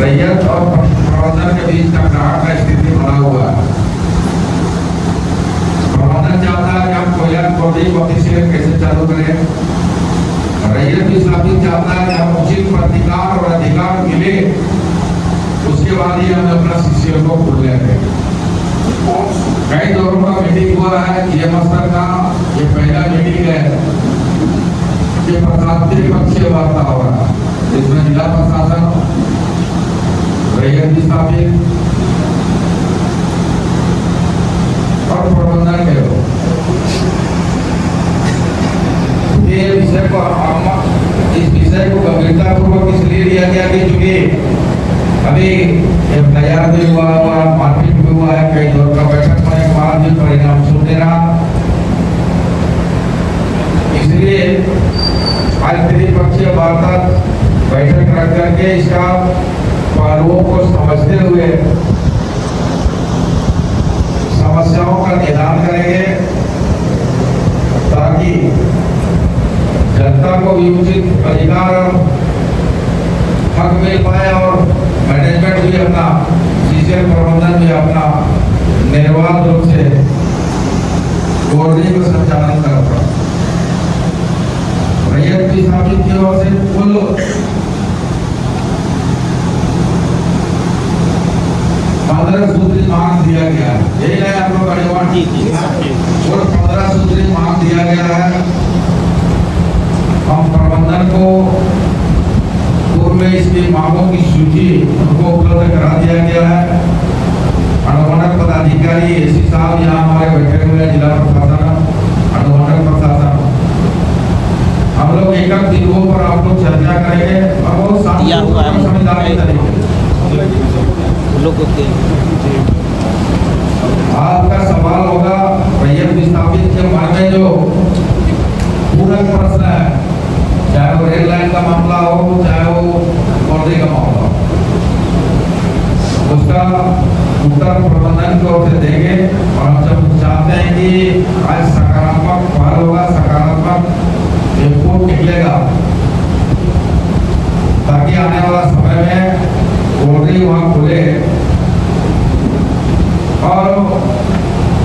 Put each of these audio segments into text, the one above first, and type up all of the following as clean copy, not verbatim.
रैयत और प्रबंधन के बीच टकराव का स्थिति बना हुआ है। प्रबंधन चाहता है कि हम कोयला प्रोजेक्ट गतिशील कैसे चालू करें, रैयत भी स्थापित चाहता है कि हम उचित प्रतिकार और अधिकार मिले उसके बाद ही हम अपना सीसीएल को खोल लेंगे। कई दौरों का मीटिंग हुआ है, ये मसला का ये पहला मीटिंग है, ये प्रशासनिक पक्षीय वार्ता हो रहा है, इसमें जिला प्रशासन, रैयत स्थापित और प्रबंधन के लोग। ये विषय को इस विषय को गंभीरता पूर्वक इसलिए लिया गया कि चूंकि अभी एफआईआर भी हुआ, मारपीट भी हुआ है, कई दौर का बैठक होने के बाद भी परिणाम सुनते रहा, इसलिए आज त्रिपक्षीय वार्ता बैठक रख करके इसका पहलुओं को समझते हुए समस्याओं का निदान करेंगे ताकि जनता को भी उचित अधिकार और हक मिल पाए और मैनेजमेंट भी अपना सीसीएल प्रबंधन भी अपना निर्बाध रूप से बोर्डिंग का संचालन कर पाए। रैयत की स्थापित की ओर से कुल 15 सूत्री मांग दिया गया है, यही है आप लोग और 15 सूत्री मांग दिया गया है। हम प्रबंधन को पूर्व में इसकी मांगों की सूची उनको उपलब्ध करा दिया गया है। अनुमंडल पदाधिकारी एसी साहब यहाँ हमारे बैठे हुए हैं, जिला प्रशासन, अनुमंडल प्रशासन, हम लोग एक बिंदुओं पर आप लोग चर्चा करेंगे और बहुत संविधानिक तरीके आपका सवाल होगा रैयत विस्थापित के बारे में जो पूरक प्रश्न है, चाहे वो रेल लाइन का मामला हो, चाहे वो पौधे का मामला हो, उसका उत्तर प्रबंधन की ओर से देंगे। और हम जब चाहते हैं कि आज सकारात्मक पहल होगा, सकारात्मक रिपोर्ट निकलेगा ताकि आने वाला समय में पोल्ट्री वहाँ खुले और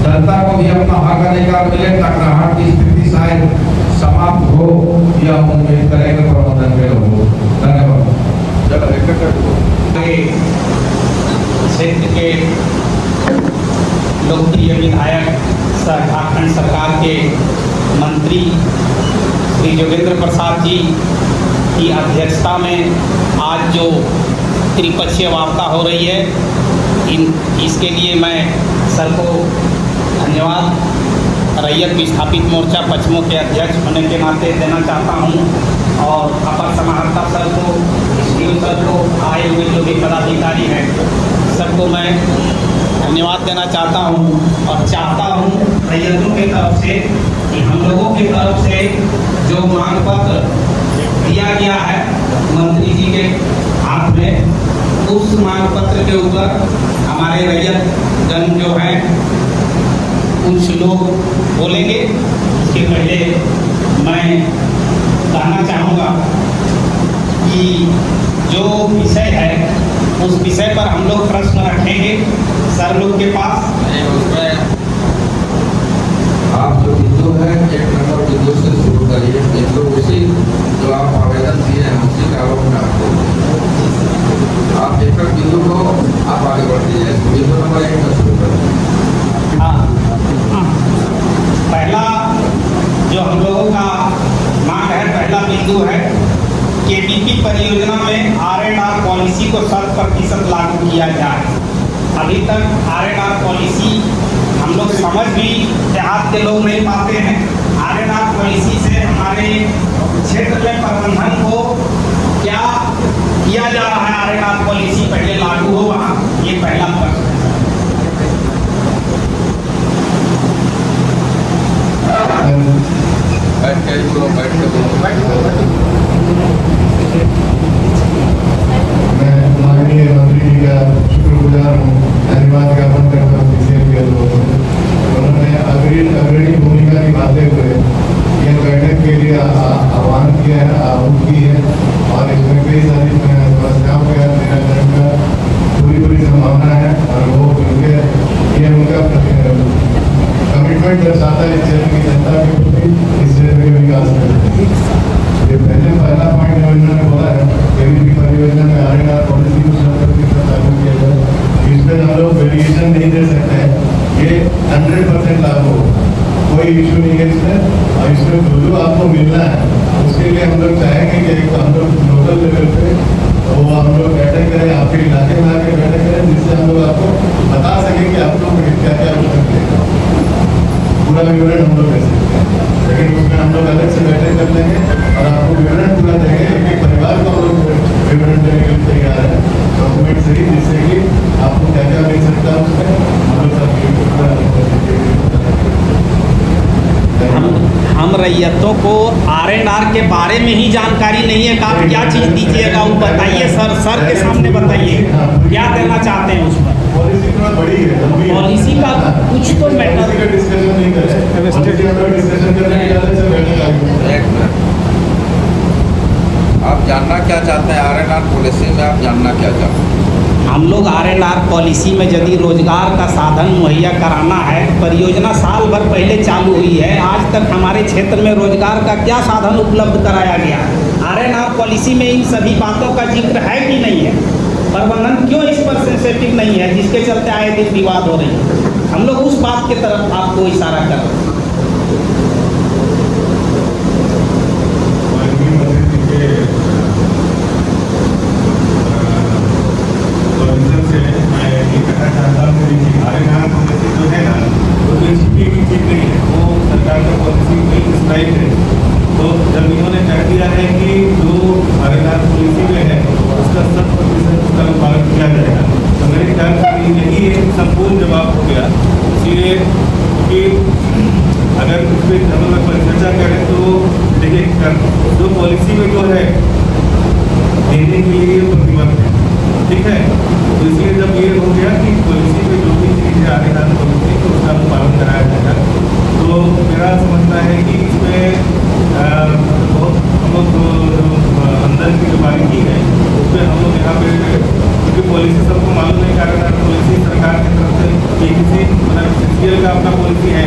जनता को भी अपना हक अधिकार मिले, टकराहट की स्थिति शायद समाप्त हो, यह उम्मीद करेंगे प्रबंधन के लोग। धन्यवाद। क्षेत्र के लोकप्रिय विधायक झारखंड सरकार के मंत्री श्री योगेंद्र प्रसाद जी की अध्यक्षता में आज जो त्रिपक्षीय वार्ता हो रही है, इसके लिए मैं सर को धन्यवाद रैयत विस्थापित मोर्चा पश्चिमों के अध्यक्ष होने के नाते देना चाहता हूं और अपर समाहर्ता सर को, एसडीओ सर को, आए हुए जो भी पदाधिकारी हैं सबको मैं धन्यवाद देना चाहता हूं और चाहता हूं रैयतों की तरफ से कि हम लोगों की तरफ से जो मांग पत्र दिया गया है मंत्री जी के हाथ में, उस मांग पत्र के ऊपर हमारे रैयतगण जो हैं कुछ लोग बोलेंगे। इसके पहले मैं कहना चाहूँगा कि जो विषय है उस विषय पर हम लोग प्रश्न रखेंगे सर लोग के पास। आप जो बिंदु है 1 नंबर बिंदु से शुरू करिए, बिंदु उसी जो आप आवेदन दिए हैं उसी का आप एक बिंदु को आप आगे बढ़ दीजिए। बिंदु नंबर 1 का शुरू करिए। पहला जो हम लोगों का मांग है, पहला बिंदु है केबीपी परियोजना में आरएनआर पॉलिसी को 100% लागू किया जाए। अभी तक आरएनआर पॉलिसी हम लोग समझ भी देहात के लोग नहीं पाते हैं। आरएनआर पॉलिसी से हमारे क्षेत्र में प्रबंधन को क्या किया जा रहा है, आरएनआर पॉलिसी पहले लागू हो वहाँ, ये पहला प्रश्न है। मैं माननीय मंत्री जी का शुक्रगुजार हूँ, धन्यवाद ज्ञापन करता हूँ उन्होंने अग्रणी भूमिका निभाते हुए यह बैठक के लिए आह्वान किया है, आहूत की है और इसमें कई सारी समस्याओं का निराकरण का मिलना है, उसके लिए हम लोग चाहेंगे कि एक हम लोग लोकल लेवल पे वो हम लोग बैठक करें, आपके इलाके में आके बैठक करें, जिससे हम लोग आपको बता सकें कि आप लोग क्या क्या करते हैं, पूरा विवरण हम लोग दे सकते हैं। लेकिन उसमें हम लोग अलग से बैठक कर लेंगे और आपको विवरण पूरा देंगे, एक परिवार को हम लोग विवरण देने के लिए तैयार है, डॉक्यूमेंट सही, जिससे कि आपको क्या क्या मिल सकता है उसमें हम लोग हम रैयतों को RNR के बारे में ही जानकारी नहीं है, आप क्या चीज़ दीजिएगा वो बताइए सर के सामने बताइए क्या देना चाहते हैं उस पर। पॉलिसी थोड़ा बड़ी है, लंबी है। पॉलिसी का कुछ तो मैटर पॉलिसी का डिस्कशन नहीं करें, पॉलिसी हम लोग डिस्कशन करने के अलग से बैठक आएगी। एक मिनट, आप जानना क्या चाहते हैं RNR पॉलिसी में, आप जानना क्या चाहते हैं? हम लोग RNR पॉलिसी में यदि रोजगार का साधन मुहैया कराना है, परियोजना साल भर पहले चालू हुई है, आज तक हमारे क्षेत्र में रोजगार का क्या साधन उपलब्ध कराया गया? RNR पॉलिसी में इन सभी बातों का जिक्र है कि नहीं है? प्रबंधन क्यों इस पर सेंसिटिव नहीं है, जिसके चलते आए दिन विवाद हो रही है? हम लोग उस बात की तरफ आपको इशारा कर रहे हैं। तो जब इन्होंने कह दिया है कि जो RNR पॉलिसी में है उसका 100% उसका पालन किया जाएगा, तो मेरे ख्याल से यही एक संपूर्ण जवाब हो गया। इसलिए कि अगर इस पर हम लोग परिचर्चा करें तो देखिए जो पॉलिसी में जो है देने के लिए प्रतिबद्ध है, ठीक है। तो इसलिए जब ये हो गया कि पॉलिसी में जो भी चीज़ है RNR पॉलिसी तो उसका पालन कराया जाएगा, तो मेरा समझना है कि इसमें बहुत हम लोग जो अंदर की जो बारीकी है उस पर हम लोग यहाँ पे, क्योंकि पॉलिसी सबको मालूम है, RNR पॉलिसी सरकार की तरफ से किसी मतलब CCL का अपना पॉलिसी है,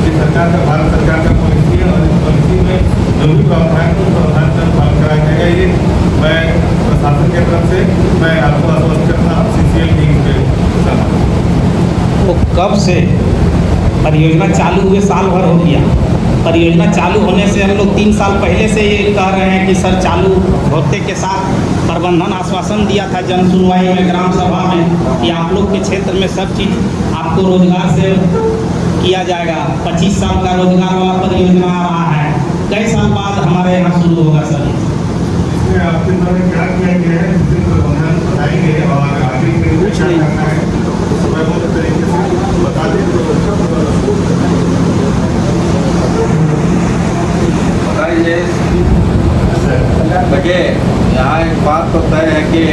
ये सरकार का भारत सरकार का पॉलिसी है, और इस पॉलिसी में जो भी प्रावधान है उस प्रावधान का पालन कराया जाएगा। ये मैं प्रशासन की तरफ से मैं आपको आश्वस्त करता हूँ, CCL की इस पर तो कब से परियोजना चालू हुए साल भर हो गया, परियोजना चालू होने से हम लोग 3 साल पहले से ये कह रहे हैं कि सर चालू होते के साथ प्रबंधन आश्वासन दिया था जन सुनवाई में, ग्राम सभा में, कि आप लोग के क्षेत्र में सब चीज़ आपको रोजगार से किया जाएगा। 25 साल का रोजगार वाला परियोजना आ रहा है, कई साल बाद हमारे यहाँ शुरू होगा सर। इसमें आपके द्वारा क्या किया गया है जिससे प्रबंधन बताएंगे और आगे में क्या करना है समय तरीके से बता दें। बताइए। देखिए, यहाँ एक बात तो तय है कि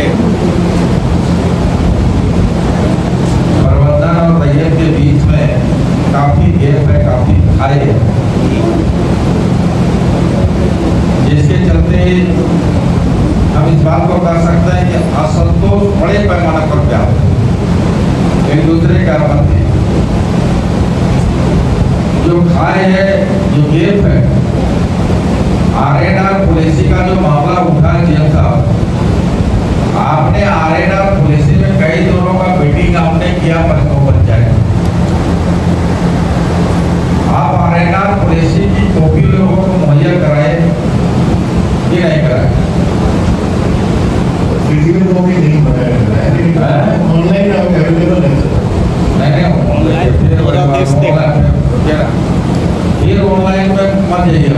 प्रबंधन और रैयत के बीच में काफी गैप है, काफी खाई है, जिसके चलते हम इस बात को कह सकते हैं कि असंतोष बड़े पैमाने पर क्या हो एक दूसरे का मध्य जो खाए है, जो गैप है। RNR पॉलिसी का जो मामला उठा किया था, आपने RNR पॉलिसी में कई दोनों का मीटिंग आपने किया पंचायत, आप RNR पॉलिसी की कॉपी लोगों को मुहैया कराए कि नहीं कराए? फिजिकल कॉपी नहीं बनाया, ऑनलाइन अवेलेबल है सर। नहीं ऑनलाइन, फिर ऑनलाइन में मत जाइए।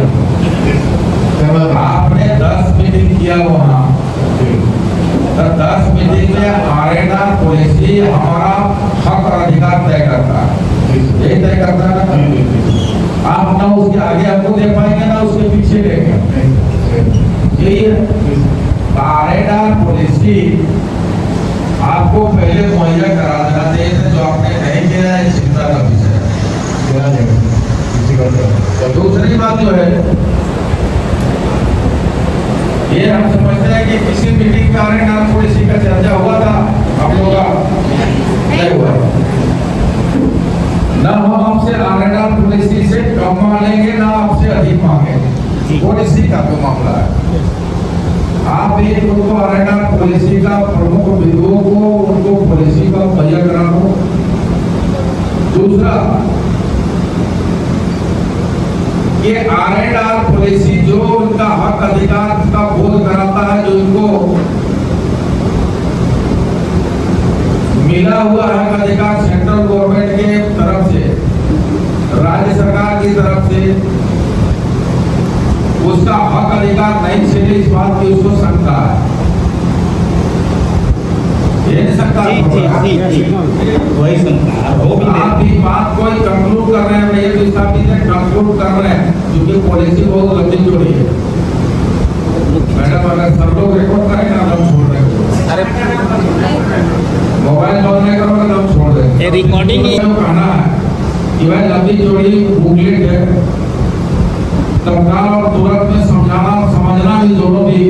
आपने 10 मीटिंग किया वहाँ, तो 10 मीटिंग में RNR पॉलिसी हमारा हक और अधिकार तय करता है, यही तय करता है ना। आप ना उसके आगे आपको दे पाएंगे ना उसके पीछे देंगे, यही है। RNR पॉलिसी आपको पहले मुहैया करा देना चाहिए, जो आपने नहीं किया है चिंता का विषय है। दूसरी बात जो है, ये हम समझते हैं कि किसी मीटिंग में RNR पॉलिसी का चर्चा हुआ था, हम लोग नहीं हुआ। ना हम आपसे RNR पॉलिसी से कम मांगेंगे, ना आपसे अधिक मांगेंगे, पॉलिसी का जो मामला है। आप एक उनको RNR पॉलिसी का प्रमुख बिंदुओं को उनको पॉलिसी का मुहैया करा दो। दूसरा, ये RNR पॉलिसी मिला हुआ हक अधिकार सेंट्रल गवर्नमेंट के तरफ से, राज्य सरकार की तरफ से उसका हक अधिकार नहीं छीने इस बात की उसको शंका है। ये नहीं सकता वही शंका हो भी आप भी बात कोई कंक्लूड कर रहे हैं, ये विस्थापित है कंक्लूड कर रहे हैं, क्योंकि पॉलिसी बहुत लंबी चौड़ी है। मैडम अगर सब लोग रिकॉर्ड करेंगे ना हम छोड़ देंगे, अरे मोबाइल बंद नहीं करोगे तो हम छोड़ देंगे। ये रिकॉर्डिंग ही कहना है कि भाई लंबी चौड़ी बुकलेट है, तत्काल और तुरंत में समझाना और समझना भी दोनों भी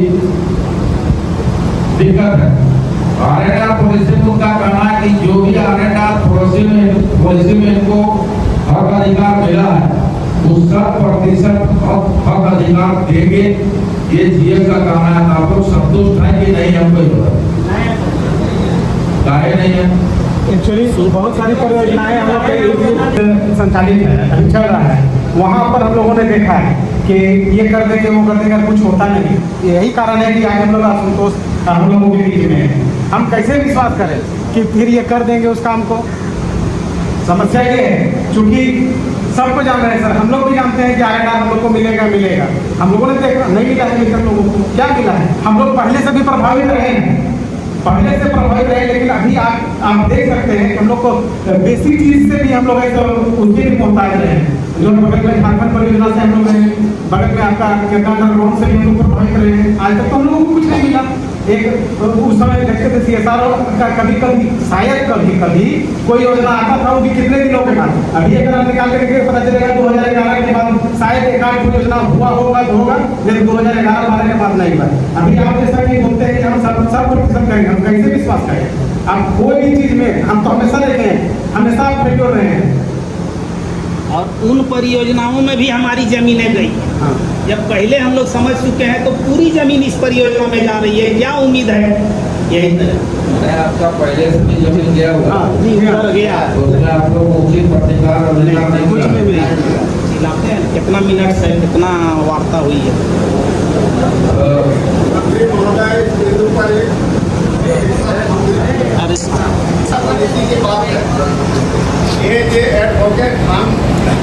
दिक्कत है। आरएनआर पॉलिसी में उनका कहना है कि जो भी आरएनआर पॉलिसी में इनको हक अधिकार मिला है उस 100% हक अधिकार देंगे, ये जीएस का कहना है। आप लोग संतुष्ट हैं कि नहीं? हमको काहे नहीं है? एक्चुअली बहुत सारी परियोजनाएं हम लोग संचालित है, अभी चल रहा है। वहाँ पर हम लोगों ने देखा है कि ये कर देंगे वो कर देंगे, कुछ होता नहीं। यही कारण है कि आज हम लोग असंतोष हम लोगों के बीच में है। हम कैसे विश्वास करें कि फिर ये कर देंगे उस काम को? समस्या ये है, चूंकि सबको जान रहे हैं सर, हम लोग भी जानते हैं कि आरएनआर हम लोग को मिलेगा। हम लोगों ने देखा नहीं मिला है, मित्र लोगों को क्या मिला है? हम लोग पहले से भी प्रभावित रहे हैं, लेकिन अभी आप देख सकते हैं कि हम लोग को बेसिक चीज से भी हम लोग उसके भी मोहताज रहे हैं। जो बगल में झारखंड परियोजना से हम लोग हैं, बगल में आपका केदारनाथ रोड से भी हम लोग प्रभावित रहे हैं। आज तक तो हम लोगों को कुछ नहीं मिला। एक उस समय देखते थे CSR का कभी शायद कभी कोई योजना आता था, वो भी कितने दिनों के बाद। अभी अगर आप निकाल के पता चलेगा 2011 के बाद शायद एक आध योजना हुआ होगा, लेकिन 2011-12 के बाद नहीं हुआ। अभी आप जैसा कि बोलते हैं कि हम सब प्रतिशत करेंगे, हम कैसे विश्वास करें? आप कोई भी चीज में हम तो हमेशा देखे हैं, हमेशा आप फेल्योर रहे हैं। और उन परियोजनाओं में भी हमारी जमीनें गई। हाँ। जब पहले हम लोग समझ चुके हैं तो पूरी जमीन इस परियोजना में जा रही है, क्या उम्मीद है? यही तरह आपका पहले से भी जमीन गया हुआ जी हाँ गया तो उसमें आप लोग उचित प्रतिकार और अधिकार नहीं कुछ मिला। भी नहीं चिल्लाते हैं। कितना मिनट से कितना वार्ता हुई है? अरे की बात है, ये जो एडवोकेट हम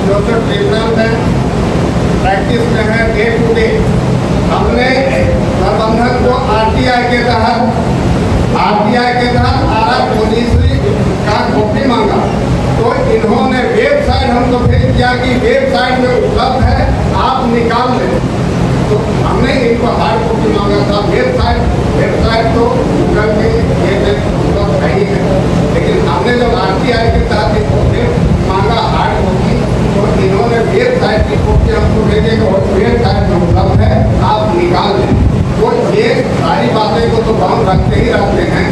जोसेफ ट्रिब्यूनल में प्रैक्टिस में है डे टू डे। हमने प्रबंधक को आरटीआई के तहत आरा पुलिस का कॉपी मांगा, तो इन्होंने वेबसाइट हमको भेज दिया कि वेबसाइट में उपलब्ध है, आप निकाल लें। तो हमने इनको हार्ड कॉपी मांगा था। वेबसाइट तो गूगल के ये उपलब्ध नहीं है, लेकिन हमने जब आरटीआई के तहत इनको मांगा हार्ड कॉपी, तो इन्होंने वेबसाइट की कॉपी हमको भेजे कि वेबसाइट में उपलब्ध है, आप निकाल लें। तो ये सारी बातें को तो हम रखते ही रहते हैं।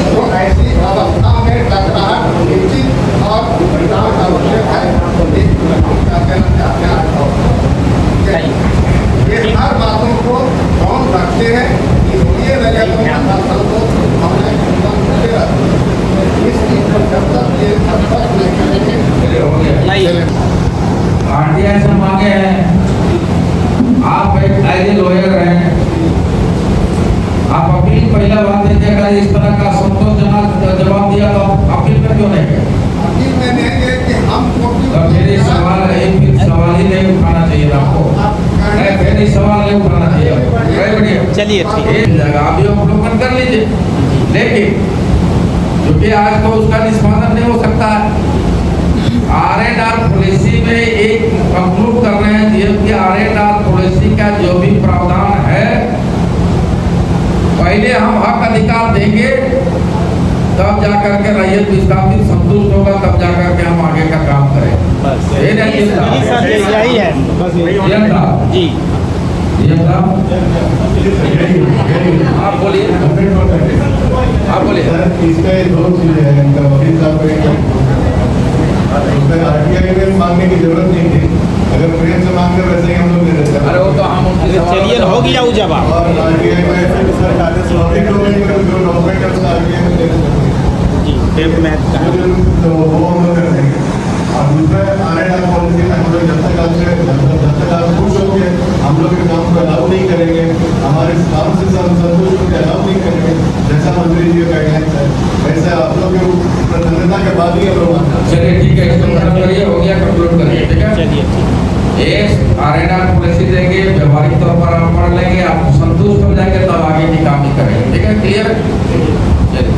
तो ऐसी अवस्था में टकराहट निश्चित और विधान आवश्यक है। ये हर बातों को कौन रखते हैं, इसलिए आरटीआई से मांगे हैं, आप एक एज ए लॉयर हैं, आप अपील पहला बात है कि अगर इस तरह का संतोषजनक जवाब दिया तो अपील में क्यों नहीं गए? अपील में नहीं गए कि हमको फिर सवाल ही नहीं उठाना चाहिए आपको, फिर सवाल नहीं उठाना चाहिए। चलिए ठीक है, आप भी अवलोकन कर लीजिए, लेकिन क्योंकि आज तो उसका निष्पादन नहीं हो सकता है। आरएनआर पॉलिसी में एक कंक्लूड कर रहे हैं जबकि आरएनआर पॉलिसी का जो भी प्रावधान है, पहले हम हक अधिकार देंगे, तब जाकर के रैयत विस्थापित संतुष्ट होगा, तब जाकर के हम आगे का काम करें। यही है जी आप बोलिए, आप बोलिए। इसका दो चीजें हैं, इनका वकील साहब उसमें आरटीआई में मांगने की जरूरत नहीं थी। अगर प्रेम से मांगते वैसे ही हम लोग दे देते। अरे वो तो हम उनके चलिए हो गया वो जवाब। और आरटीआई में जो डॉक्यूमेंट है उसका आरटीआई में दे देते जी तो वो हम लोग करते हैं। और दूसरा आरएनआर पॉलिसी में हम लोग जब तक आप खुश होंगे हम लोग के काम को अलाउ नहीं करेंगे, हमारे काम से संतुष्ट होकर अलाउ नहीं करेंगे। जैसा मंत्री जी का गाइडलाइंस है वैसे आप लोग के प्रसन्नता के बाद ही हम लोग मानते हैं। चलिए ठीक है, इसको खत्म करिए, हो गया, कंक्लूड करिए, ठीक है। चलिए ये आरएनआर पॉलिसी देंगे, व्यवहारिक तौर पर आप पढ़ लेंगे, आप संतुष्ट हो जाएंगे, तब आगे की काम ही करेंगे, ठीक है, क्लियर।